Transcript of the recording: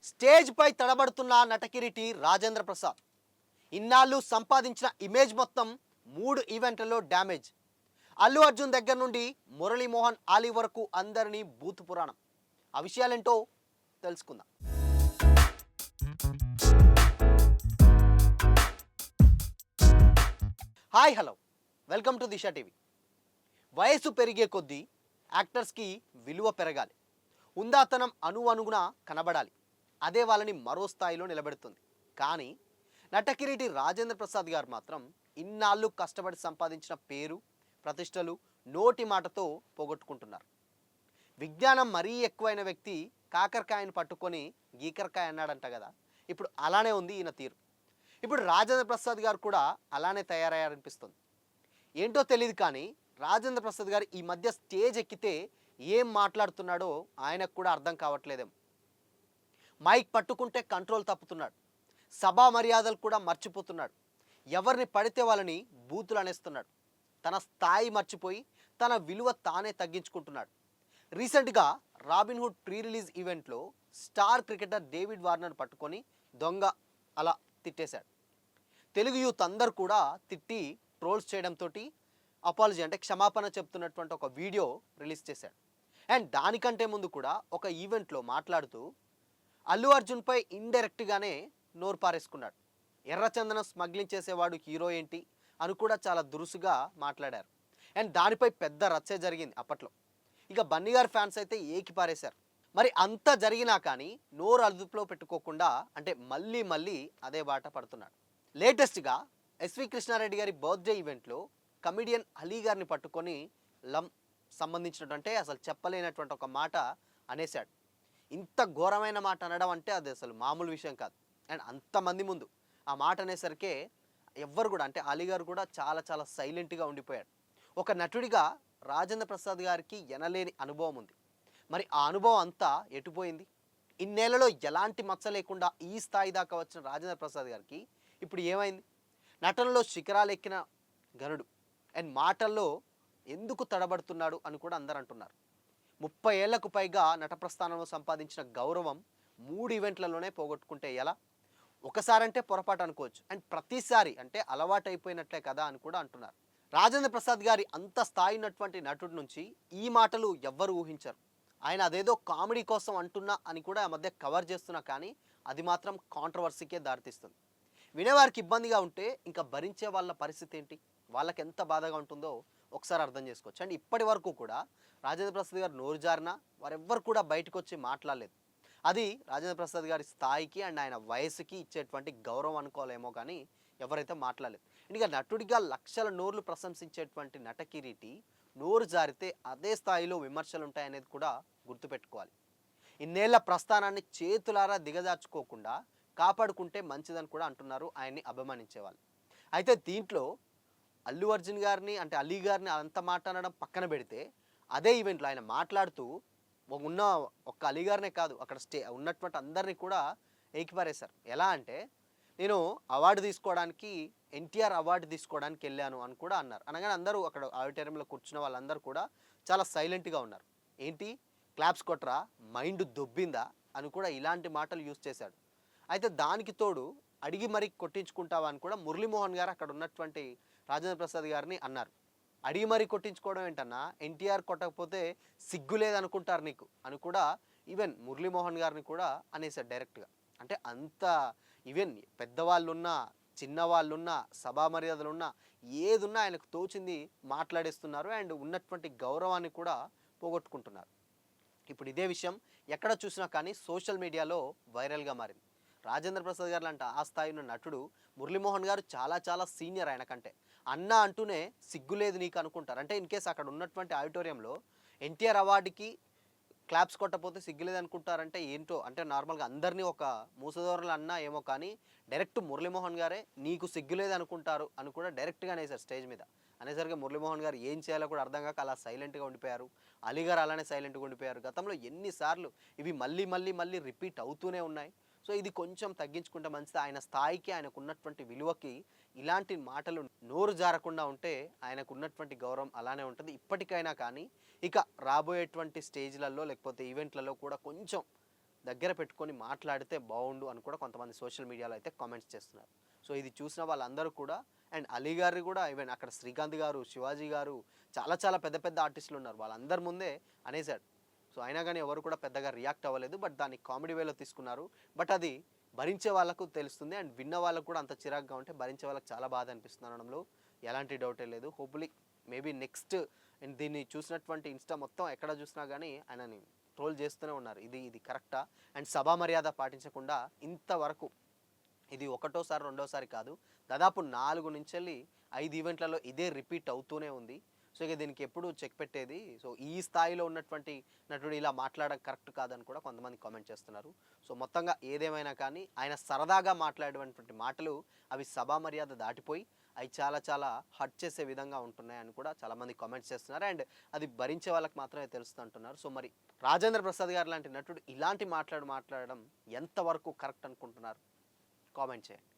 Stage పై తడబడుతున్న నటకిరీటి రాజేంద్ర ప్రసాద్ ఇన్నాళ్ళు సంపాదించిన image మొత్తం 3 ఈవెంట్లలో డ్యామేజ్. అల్లు అర్జున్ దగ్గర నుండి మురళీమోహన్ ఆలీ వరకు అందరినీ బూతు పురాణం. ఆ విషయాలేంటో తెలుసుకుందాం. Hi hello, welcome to Disha TV. వయసు పెరిగే కొద్దీ యాక్టర్స్కి విలువ పెరగాలి, ఉందాతనం అణువణుగున కనబడాలి. అదే వాళ్ళని మరో స్థాయిలో నిలబెడుతుంది. కానీ నటకిరీటి రాజేంద్ర ప్రసాద్ గారు మాత్రం ఇన్నాళ్ళు కష్టపడి సంపాదించిన పేరు ప్రతిష్టలు నోటి మాటతో పోగొట్టుకుంటున్నారు. విజ్ఞానం మరీ ఎక్కువైన వ్యక్తి కాకరకాయను పట్టుకొని గీకరకాయ అన్నాడంట కదా, ఇప్పుడు అలానే ఉంది ఈయన తీరు. ఇప్పుడు రాజేంద్ర ప్రసాద్ గారు కూడా అలానే తయారయ్యారనిపిస్తుంది. ఏంటో తెలియదు కానీ రాజేంద్ర ప్రసాద్ గారు ఈ మధ్య స్టేజ్ ఎక్కితే ఏం మాట్లాడుతున్నాడో ఆయనకు కూడా అర్థం కావట్లేదేమో. మైక్ పట్టుకుంటే కంట్రోల్ తప్పుతున్నాడు, సభా మర్యాదలు కూడా మర్చిపోతున్నాడు, ఎవరిని పడితే వాళ్ళని బూతులు అనేస్తున్నాడు, తన స్థాయి మర్చిపోయి తన విలువ తానే తగ్గించుకుంటున్నాడు. రీసెంట్గా రాబిన్హుడ్ ప్రీ రిలీజ్ ఈవెంట్లో స్టార్ క్రికెటర్ డేవిడ్ వార్నర్ పట్టుకొని దొంగ అలా తిట్టేశాడు. తెలుగు యూత్ అందరు కూడా తిట్టి ట్రోల్స్ చేయడంతో అపాలజీ అంటే క్షమాపణ చెప్తున్నటువంటి ఒక వీడియో రిలీజ్ చేశాడు. అండ్ దానికంటే ముందు కూడా ఒక ఈవెంట్లో మాట్లాడుతూ అల్లు అర్జున్పై ఇండైరెక్ట్గానే నోరు పారేసుకున్నాడు. ఎర్రచందనం స్మగ్లింగ్ చేసేవాడు హీరో ఏంటి అని కూడా చాలా దురుసుగా మాట్లాడారు. అండ్ దానిపై పెద్ద రచ్చే జరిగింది అప్పట్లో. ఇక బన్నీ గారి ఫ్యాన్స్ అయితే ఏకి పారేశారు. మరి అంత జరిగినా కానీ నోరు అదుపులో పెట్టుకోకుండా అంటే మళ్ళీ మళ్ళీ అదే బాట పడుతున్నాడు. లేటెస్ట్గా ఎస్వి కృష్ణారెడ్డి గారి బర్త్డే ఈవెంట్లో కమిడియన్ అలీ గారిని పట్టుకొని సంబంధించినటువంటి అసలు చెప్పలేనటువంటి ఒక మాట అనేశాడు. ఇంత ఘోరమైన మాట అనడం అంటే అది అసలు మామూలు విషయం కాదు. అండ్ అంతమంది ముందు ఆ మాట అనేసరికే ఎవ్వరు కూడా అంటే అలీ గారు కూడా చాలా చాలా సైలెంట్గా ఉండిపోయాడు. ఒక నటుడిగా రాజేంద్ర ప్రసాద్ గారికి ఎనలేని అనుభవం ఉంది. మరి ఆ అనుభవం అంతా ఎటుపోయింది? ఇన్నేళ్లలో ఎలాంటి మచ్చ లేకుండా ఈ స్థాయి దాకా వచ్చిన రాజేంద్ర ప్రసాద్ గారికి ఇప్పుడు ఏమైంది? నటనలో శిఖరాలు ఎక్కిన గనుడు అండ్ మాటల్లో ఎందుకు తడబడుతున్నాడు అని కూడా అందరు అంటున్నారు. 30 ఏళ్లకు పైగా నట ప్రస్థానంలో సంపాదించిన గౌరవం 3 ఈవెంట్లలోనే పోగొట్టుకుంటే ఎలా? ఒకసారంటే పొరపాటు అనుకోవచ్చు, అండ్ ప్రతిసారి అంటే అలవాటు అయిపోయినట్లే కదా అని కూడా అంటున్నారు. రాజేంద్ర ప్రసాద్ గారి అంత స్థాయి ఉన్నటువంటి నటుడి నుంచి ఈ మాటలు ఎవ్వరు ఊహించరు. ఆయన అదేదో కామెడీ కోసం అంటున్నా అని కూడా ఆ మధ్య కవర్ చేస్తున్నా కానీ అది మాత్రం కాంట్రవర్సీకే దారితీస్తుంది. వినేవారికి ఇబ్బందిగా ఉంటే ఇంకా భరించే వాళ్ళ పరిస్థితి ఏంటి? వాళ్ళకి ఎంత బాధగా ఉంటుందో ఒకసారి అర్థం చేసుకోవచ్చు. అండ్ ఇప్పటి వరకు కూడా రాజేంద్ర ప్రసాద్ గారు నోరు జారినా వారెవ్వరు కూడా బయటకు వచ్చి మాట్లాడలేదు. అది రాజేంద్ర ప్రసాద్ గారి స్థాయికి అండ్ ఆయన వయసుకి ఇచ్చేటువంటి గౌరవం అనుకోలేమో కానీ ఎవరైతే మాట్లాడలేదు. ఇంకా నటుడిగా లక్షల నోర్లు ప్రశంసించేటువంటి నటకిరీటి నోరు జారితే అదే స్థాయిలో విమర్శలు ఉంటాయనేది కూడా గుర్తుపెట్టుకోవాలి. ఇన్నేళ్ల ప్రస్థానాన్ని చేతులారా దిగజార్చుకోకుండా కాపాడుకుంటే మంచిదని కూడా అంటున్నారు ఆయన్ని అభిమానించేవాళ్ళు. అయితే దీంట్లో అల్లు అర్జున్ గారిని అంటే అలీ గారిని అంత మాట్లాడడం పక్కన పెడితే అదే ఈవెంట్లో ఆయన మాట్లాడుతూ ఉన్న ఒక్క అలీ గారినే కాదు అక్కడ ఉన్నటువంటి అందరినీ కూడా ఏకిపారేశారు. ఎలా అంటే నేను అవార్డు తీసుకోవడానికి ఎన్టీఆర్ అవార్డు తీసుకోవడానికి వెళ్ళాను అని కూడా అన్నారు. అనగానే అందరూ అక్కడ ఆడిటోరియంలో కూర్చున్న వాళ్ళందరూ కూడా చాలా సైలెంట్గా ఉన్నారు. ఏంటి క్లాప్స్ కొట్టరా, మైండ్ దొబ్బిందా అని కూడా ఇలాంటి మాటలు యూజ్ చేశాడు. అయితే దానికి తోడు అడిగి మరీ కొట్టించుకుంటావా అని కూడా మురళీమోహన్ గారు అక్కడ ఉన్నటువంటి రాజేంద్ర ప్రసాద్ గారిని అన్నారు. అడిగి మరీ కొట్టించుకోవడం ఏంటన్నా, ఎన్టీఆర్ కొట్టకపోతే సిగ్గు లేదనుకుంటారు నీకు అని కూడా ఈవెన్ మురళీమోహన్ గారిని కూడా అనేసాడు డైరెక్ట్గా. అంటే అంత ఈవెన్ పెద్దవాళ్ళున్నా చిన్నవాళ్ళున్నా సభా మర్యాదలున్నా ఏదున్నా ఆయనకు తోచింది మాట్లాడేస్తున్నారు అండ్ ఉన్నటువంటి గౌరవాన్ని కూడా పోగొట్టుకుంటున్నారు. ఇప్పుడు ఇదే విషయం ఎక్కడ చూసినా కానీ సోషల్ మీడియాలో వైరల్గా మారింది. రాజేంద్ర ప్రసాద్ గారు లాంటి ఆ స్థాయి ఉన్న నటుడు మురళీమోహన్ గారు చాలా చాలా సీనియర్ ఆయన కంటే. అన్న అంటూనే సిగ్గులేదు నీకు అనుకుంటారు. అంటే ఇన్ కేస్ అక్కడ ఉన్నటువంటి ఆడిటోరియంలో ఎన్టీఆర్ అవార్డుకి క్లాప్స్ కొట్టకపోతే సిగ్గులేదు అనుకుంటారంటే ఏంటో. అంటే నార్మల్గా అందరినీ ఒక మూసధోరణులు అన్నా ఏమో కానీ డైరెక్ట్ మురళీమోహన్ గారే నీకు సిగ్గులేదు అనుకుంటారు అని కూడా డైరెక్ట్గా అనేసారు స్టేజ్ మీద. అనేసరికి మురళీమోహన్ గారు ఏం చేయాలో కూడా అర్థం కాక అలా సైలెంట్గా ఉండిపోయారు. అలీ గారు అలానే సైలెంట్గా ఉండిపోయారు. గతంలో ఎన్నిసార్లు ఇవి మళ్ళీ మళ్ళీ మళ్ళీ రిపీట్ అవుతూనే ఉన్నాయి. సో ఇది కొంచెం తగ్గించుకుంటే మంచిది. ఆయన స్థాయికి ఆయనకు ఉన్నటువంటి విలువకి ఇలాంటి మాటలు నోరు జారకుండా ఉంటే ఆయనకు ఉన్నటువంటి గౌరవం అలానే ఉంటుంది. ఇప్పటికైనా కానీ ఇక రాబోయేటువంటి స్టేజ్లలో లేకపోతే ఈవెంట్లలో కూడా కొంచెం దగ్గర పెట్టుకొని మాట్లాడితే బాగుండు అని కూడా కొంతమంది సోషల్ మీడియాలో అయితే కామెంట్స్ చేస్తున్నారు. సో ఇది చూసిన వాళ్ళందరూ కూడా అండ్ అలీ గారు కూడా ఈవెన్ అక్కడ శ్రీకాంత్ గారు, శివాజీ గారు చాలా చాలా పెద్ద పెద్ద ఆర్టిస్టులు ఉన్నారు. వాళ్ళందరి ముందే అనేసాడు. సో అయినా కానీ ఎవరు కూడా పెద్దగా రియాక్ట్ అవ్వలేదు. బట్ దాన్ని కామెడీ వేలో తీసుకున్నారు. బట్ అది భరించే వాళ్ళకు తెలుస్తుంది అండ్ విన్న వాళ్ళకు కూడా అంత చిరాకుగా ఉంటే భరించే వాళ్ళకి చాలా బాధ అనిపిస్తుంది అనడంలో ఎలాంటి డౌటే లేదు. హోప్ఫుల్లీ మేబీ నెక్స్ట్ దీన్ని చూసినటువంటి ఇన్స్టా మొత్తం ఎక్కడ చూసినా కానీ ఆయనని ట్రోల్ చేస్తూనే ఉన్నారు. ఇది కరెక్టా? అండ్ సభా మర్యాద పాటించకుండా ఇంతవరకు ఇది ఒకటోసారి రెండోసారి కాదు, దాదాపు 4 నుంచి 5 ఈవెంట్లలో ఇదే రిపీట్ అవుతూనే ఉంది. సో ఇక దీనికి ఎప్పుడు చెక్ పెట్టేది? సో ఈ స్థాయిలో ఉన్నటువంటి నటుడు ఇలా మాట్లాడడం కరెక్ట్ కాదని కూడా కొంతమంది కామెంట్ చేస్తున్నారు. సో మొత్తంగా ఏదేమైనా కానీ ఆయన సరదాగా మాట్లాడేటువంటి మాటలు అవి సభా మర్యాద దాటిపోయి అవి చాలా చాలా హర్ట్ చేసే విధంగా ఉంటున్నాయని కూడా చాలామంది కామెంట్స్ చేస్తున్నారు. అండ్ అది భరించే వాళ్ళకి మాత్రమే తెలుస్తూ అంటున్నారు. సో మరి రాజేంద్ర ప్రసాద్ గారు లాంటి నటుడు ఇలాంటి మాట్లాడడం ఎంతవరకు కరెక్ట్ అనుకుంటున్నారు? కామెంట్ చేయండి.